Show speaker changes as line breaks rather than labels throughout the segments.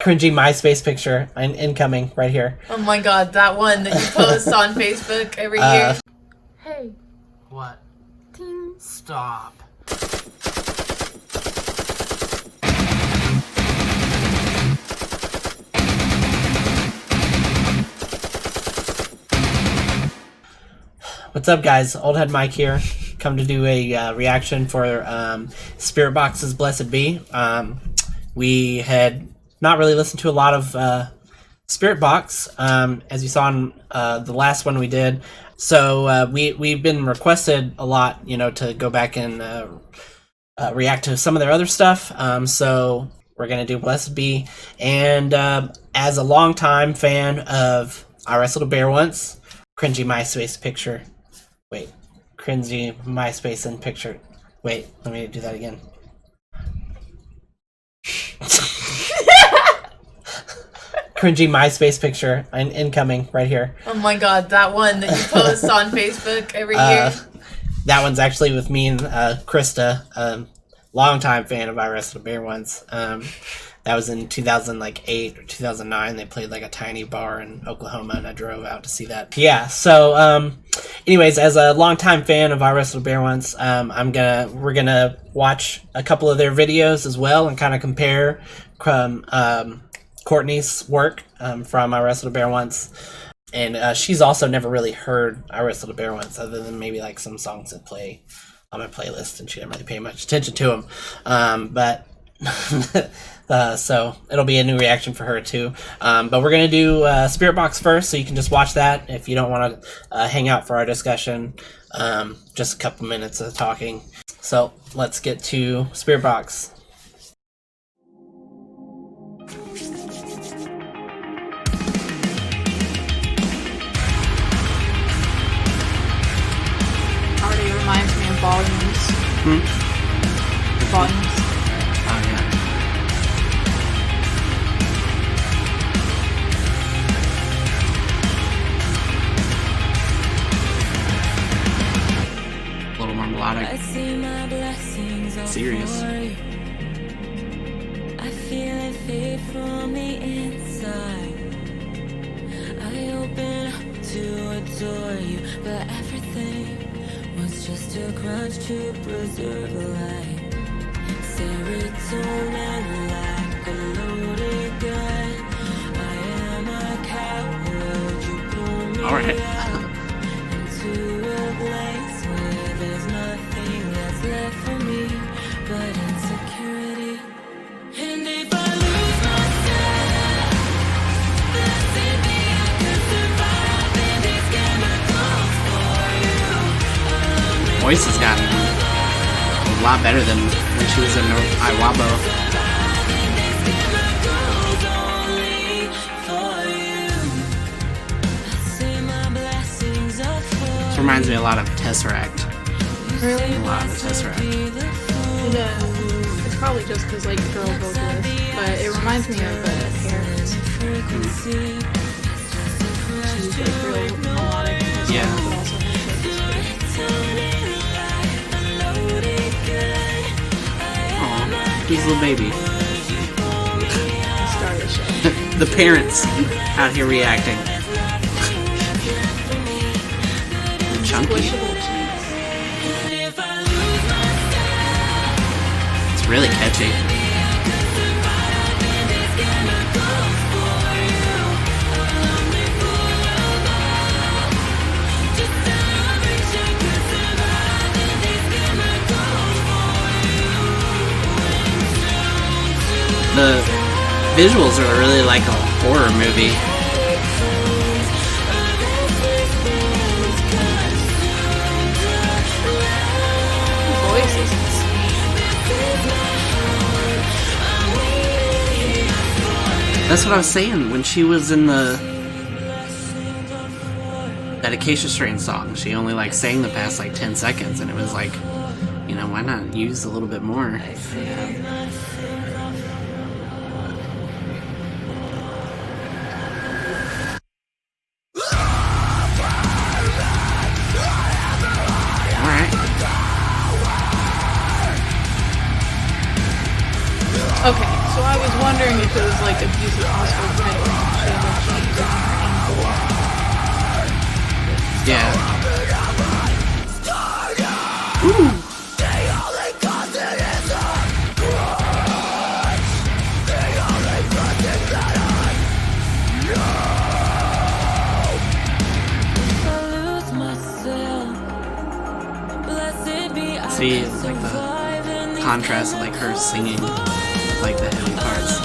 Cringy MySpace picture incoming right here.
Oh my god, that one that you post on Facebook every year.
Hey.
What?
Ting.
Stop. What's up, guys? Old Head Mike here. Come to do a reaction for Spiritbox's Blessed Be. We had not really listened to a lot of Spiritbox, as you saw in the last one we did. So we've been requested a lot, you know, to go back and react to some of their other stuff. So we're gonna do Blessed Be. And as a longtime fan of I Wrestled a Bear Once, cringy MySpace picture. Wait, cringy MySpace and picture. Wait, let me do that again. Cringy MySpace picture incoming right here.
Oh my god, that one that you post on Facebook every year.
That one's actually with me and Krista, longtime fan of I Wrestled a Bear Once. That was in 2008 or 2009. They played like a tiny bar in Oklahoma, and I drove out to see that. Yeah. So, anyways, as a longtime fan of I Wrestled a Bear Once, we're gonna watch a couple of their videos as well and kind of compare Courtney's work from I Wrestled a Bear Once. And she's also never really heard I Wrestled a Bear Once, other than maybe like some songs that play on my playlist, and she didn't really pay much attention to them. But so it'll be a new reaction for her too. But we're gonna do Spiritbox first, so you can just watch that if you don't want to hang out for our discussion. Just a couple minutes of talking. So let's get to Spiritbox.
Already reminds me of Volumes. Volumes.
Oh yeah. A little more melodic. Serious.
I feel it fade from the inside. I open up to adore you, but everything was just a grudge to preserve a light. Serotonin like a loaded gun. I am a coward. You pull me
All right.
into a place where there's nothing that's left for me but insecurity. And if I lose myself, blessed be I could survive in these chemicals for you.
Voice has gotten a lot better than when she was in IWABO. This reminds me a lot of Tesseract.
Really?
A lot of Tesseract.
It's probably just because like girl vocalist, but it reminds me of Parents. She's like real melodic,
Yeah.
but also
Aw, he's a little baby.
star of the show.
The parents out here reacting. Chunky.
Squishable cheeks.
It's really catchy. The visuals are really like a horror movie.
Voices.
That's what I was saying when she was in the Dedication Strain song. She only like sang the past like 10 seconds, and it was like, you know, why not use a little bit more?
Okay, so I was wondering if it was like abusive
see like the contrast of like her singing with, like the heavy parts.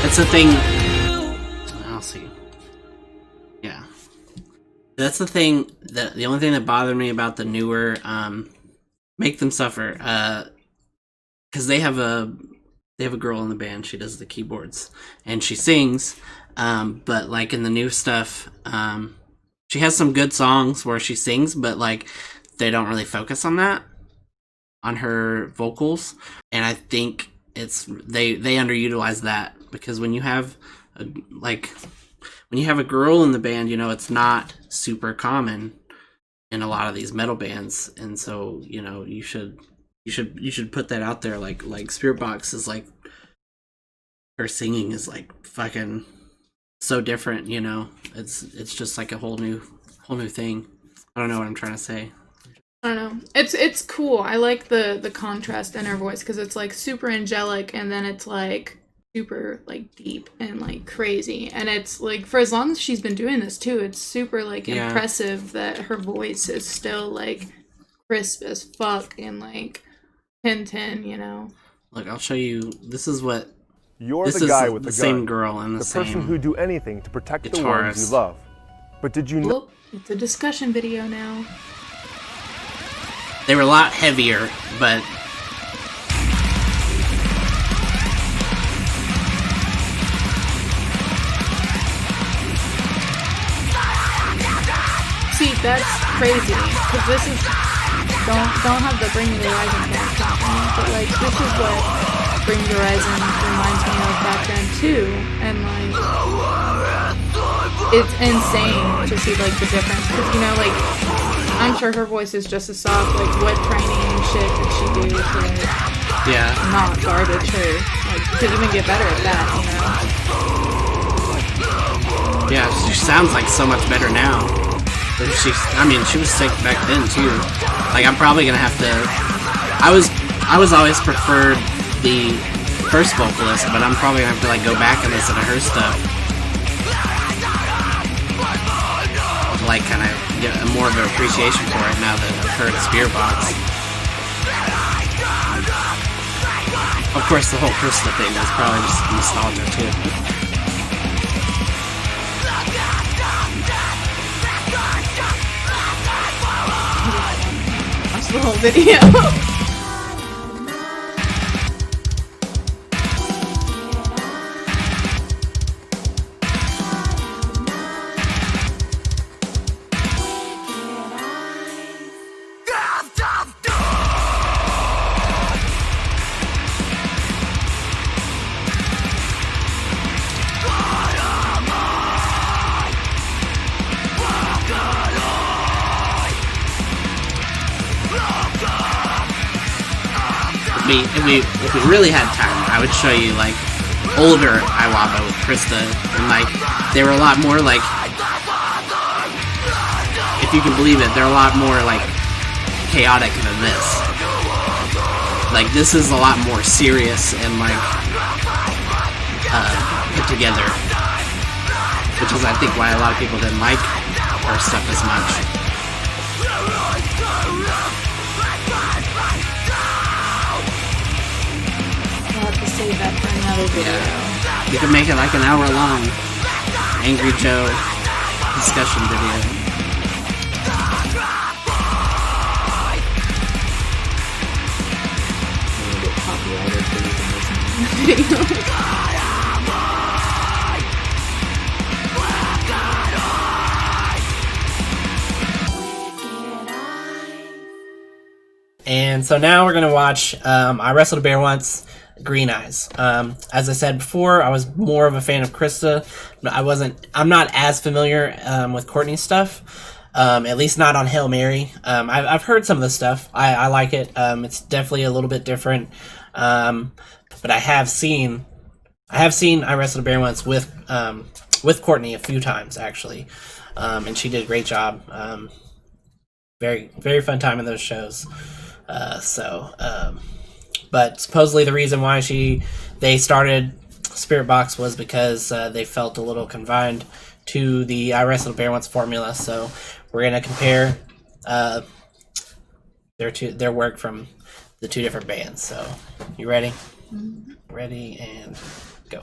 That's the thing. I'll see. Yeah, that's the thing. The only thing that bothered me about the newer "Make Them Suffer," because they have a girl in the band. She does the keyboards and she sings. But like in the new stuff, she has some good songs where she sings, but like they don't really focus on that, on her vocals, and I think they underutilize that. Because when you have a girl in the band, it's not super common in a lot of these metal bands, and so you should put that out there. Like Spiritbox is like, her singing is like fucking so different. It's just like a whole new thing. I don't know what I'm trying to say.
I don't know. It's cool. I like the contrast in her voice because it's like super angelic, and then it's like super like deep and like crazy, and it's like, for as long as she's been doing this too, it's super like impressive that her voice is still like crisp as fuck and like 10/10.
Look, I'll show you. This is what
You're the guy with the
same
gun,
girl and the same
person who'd do anything to protect the
guitarist.
ones you love. But did you know?
Well, it's a discussion video now.
They were a lot heavier, but
See, that's crazy, because this is, don't have the Bring Me the Horizon character, but like, this is what Bring Me the Horizon reminds me of back then too, and like, it's insane to see like the difference, because like, I'm sure her voice is just as soft. Like, what training and shit did she do to not garbage her, like, to even get better at that,
yeah, she sounds like so much better now. She was sick back then too. Like, I'm probably gonna have to. I was always preferred the first vocalist, but I'm probably gonna have to like go back and listen to her stuff, like kind of get more of an appreciation for it now that I've heard Spiritbox. Of course, the whole Krista thing is probably just nostalgia too.
Watch the whole video.
If we really had time, I would show you like older IWABO with Krista, and like they were a lot more like, if you can believe it, they're a lot more like chaotic than this. Like, this is a lot more serious and like put together, which is I think why a lot of people didn't like her stuff as much.
Save that for another video.
Yeah. You can make it like an hour long Angry Joe discussion video.
I'm gonna get copyrighted for using this video.
And so now we're gonna watch I Wrestled a Bear Once, Green Eyes. As I said before, I was more of a fan of Krista. I'm not as familiar with Courtney's stuff, at least not on Hail Mary. I've heard some of the stuff. I like it. It's definitely a little bit different. But I have seen I Wrestled a Bear once with Courtney a few times actually, and she did a great job. Very very fun time in those shows. But supposedly the reason why they started Spiritbox was because they felt a little confined to the I Wrestled a Bear Once formula. So we're gonna compare their work from the two different bands. So you ready?
Mm-hmm.
Ready and go.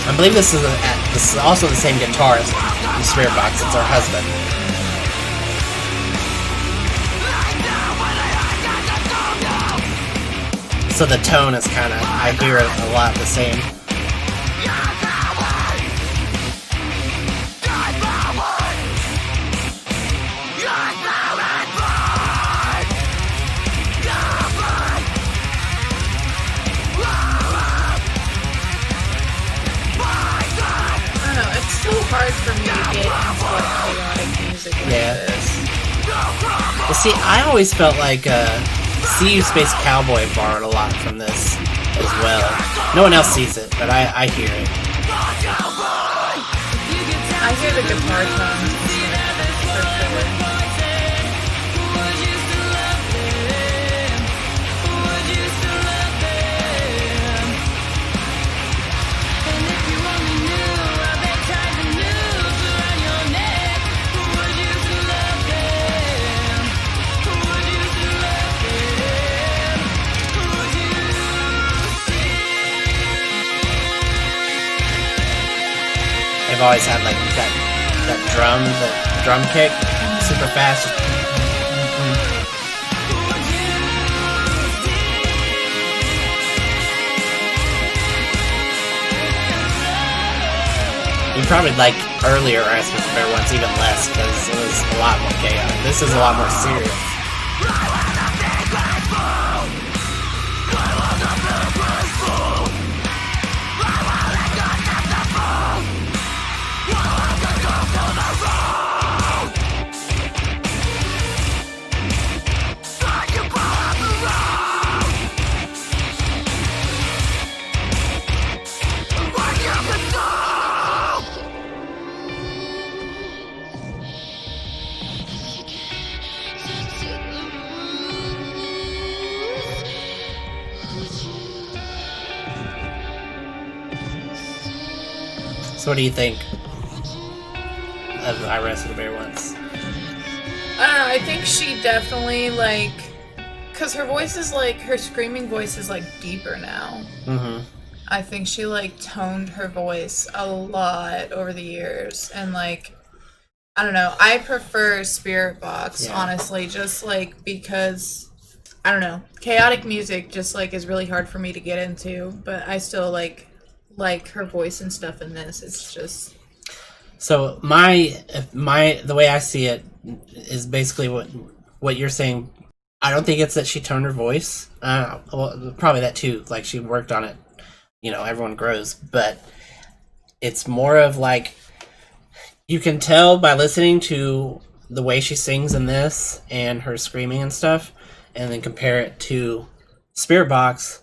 I believe this is also the same guitarist in Spiritbox. It's her husband. So the tone is kind of, I hear it a lot the same.
Hard for me to get into like chaotic music like this.
Well, see, I always felt like See You Space Cowboy borrowed a lot from this as well. No one else sees it, but I hear it.
I hear the guitar tones for sure.
They've always had like that drum kick, super fast. You probably like earlier I Wrestled a Bear Once even less because it was a lot more chaotic. This is a lot more serious. So what do you think of I Wrestled a Bear Once?
I don't know, I think she definitely like, cause her voice is like, her screaming voice is like deeper now.
Mm-hmm.
I think she like toned her voice a lot over the years, and like, I don't know, I prefer Spiritbox, honestly, just like because, I don't know, chaotic music just like is really hard for me to get into, but I still like her voice and stuff in this. It's just,
so the way I see it is basically what you're saying. I don't think it's that she toned her voice. Well, probably that too. Like she worked on it. You know, everyone grows, but it's more of like you can tell by listening to the way she sings in this and her screaming and stuff, and then compare it to Spiritbox.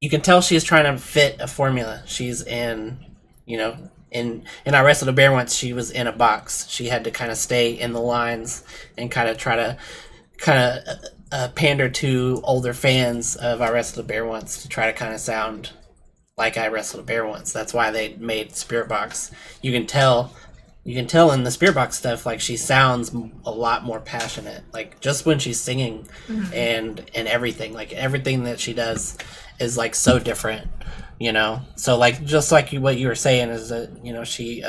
You can tell she's trying to fit a formula. She's in, in I Wrestled a Bear Once, she was in a box. She had to kind of stay in the lines and kind of try to pander to older fans of I Wrestled a Bear Once to try to kind of sound like I Wrestled a Bear Once. That's why they made Spiritbox. You can tell in the Spiritbox stuff, like, she sounds a lot more passionate, like, just when she's singing. And everything, like, everything that she does is, like, so different, you know. So, like, just like what you were saying is that, you know, she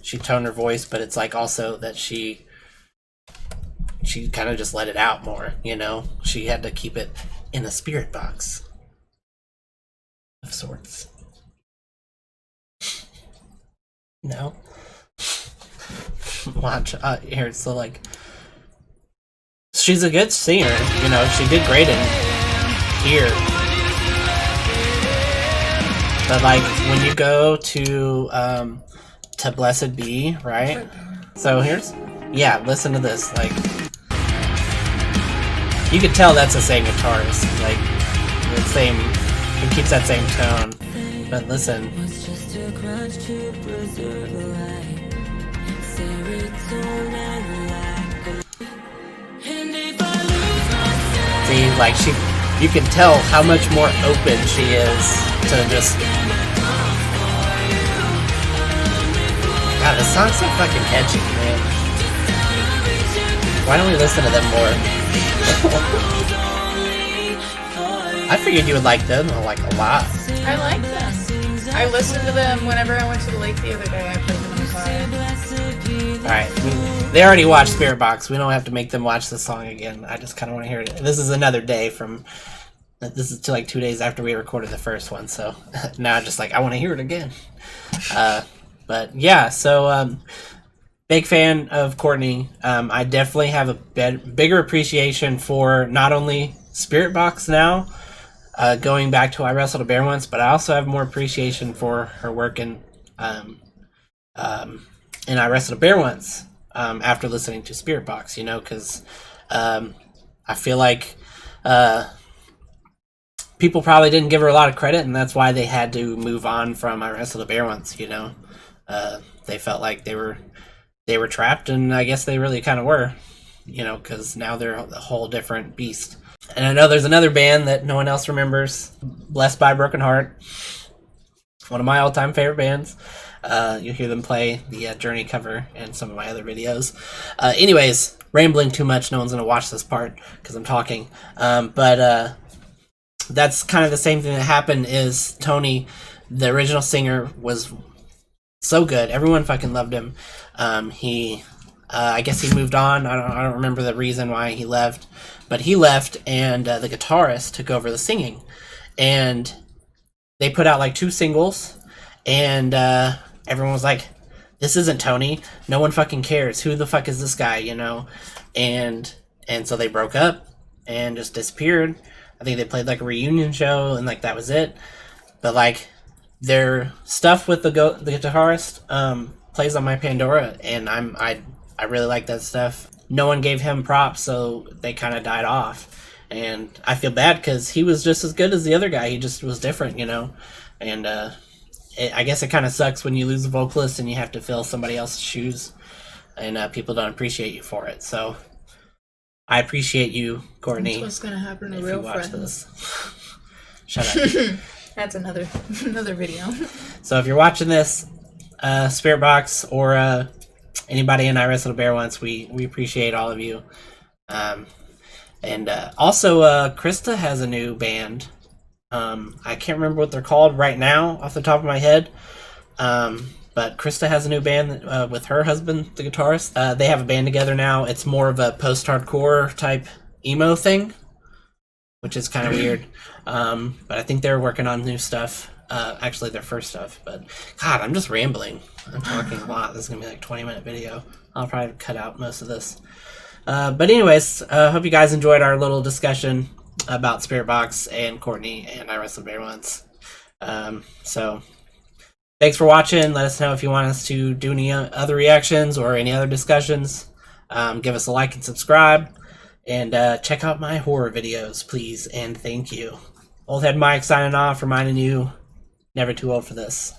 toned her voice, but it's like also that she kind of just let it out more, you know. She had to keep it in a spirit box of sorts. No. Watch here. So, like, she's a good singer, you know. She did great in here, but like when you go to Blessed Be, right? So here's, yeah, listen to this. Like, you could tell that's the same guitarist. Like, the same, it keeps that same tone. But listen. See, like, you can tell how much more open she is to just. God, this song's so fucking catchy, man. Why don't we listen to them more? I figured you would like them, like, a lot.
I like them. I listened to them whenever I went to the lake the other day. I played them in the car.
Alright, they already watched Spiritbox. We don't have to make them watch this song again. I just kind of want to hear it. This is another day from... This is like 2 days after we recorded the first one, so now I'm just like, I want to hear it again. But yeah, so big fan of Courtney. I definitely have a bigger appreciation for not only Spiritbox now, going back to I Wrestled a Bear Once, but I also have more appreciation for her work in I Wrestled a Bear Once after listening to Spiritbox, you know, because I feel like people probably didn't give her a lot of credit, and that's why they had to move on from I Wrestled a Bear Once, you know. They felt like they were trapped, and I guess they really kind of were, you know, because now they're a whole different beast. And I know there's another band that no one else remembers, Blessed by a Broken Heart, one of my all-time favorite bands. You'll hear them play the Journey cover and some of my other videos. Anyways, rambling too much, no one's going to watch this part because I'm talking. But that's kind of the same thing that happened is Tony, the original singer, was so good. Everyone fucking loved him. I guess he moved on. I don't remember the reason why he left. But he left, and the guitarist took over the singing. And they put out like 2 singles, and everyone was like, this isn't Tony. No one fucking cares. Who the fuck is this guy, you know? And so they broke up and just disappeared. I think they played like a reunion show, and like that was it. But like their stuff with the guitarist plays on my Pandora, and I really like that stuff. No one gave him props, so they kind of died off. And I feel bad because he was just as good as the other guy. He just was different, you know? And I guess it kind of sucks when you lose a vocalist and you have to fill somebody else's shoes, and people don't appreciate you for it. So I appreciate you, Courtney.
That's what's going to happen to
if
real
you watch
friends.
this. Shut up.
That's another video.
So if you're watching this, Spiritbox or anybody in I Wrestled a Bear Once, we appreciate all of you. And also, Krista has a new band. I can't remember what they're called right now off the top of my head. But Krista has a new band with her husband, the guitarist. They have a band together now. It's more of a post-hardcore type emo thing, which is kind of weird. But I think they're working on new stuff. Actually, their first stuff. But God, I'm just rambling. I'm talking a lot. This is going to be like a 20-minute video. I'll probably cut out most of this. But anyways, hope you guys enjoyed our little discussion about Spiritbox and Courtney and I Wrestled a Bear Once. So thanks for watching. Let us know if you want us to do any other reactions or any other discussions. Give us a like and subscribe. And check out my horror videos, please. And thank you. Old Head Mike signing off, reminding you, never too old for this.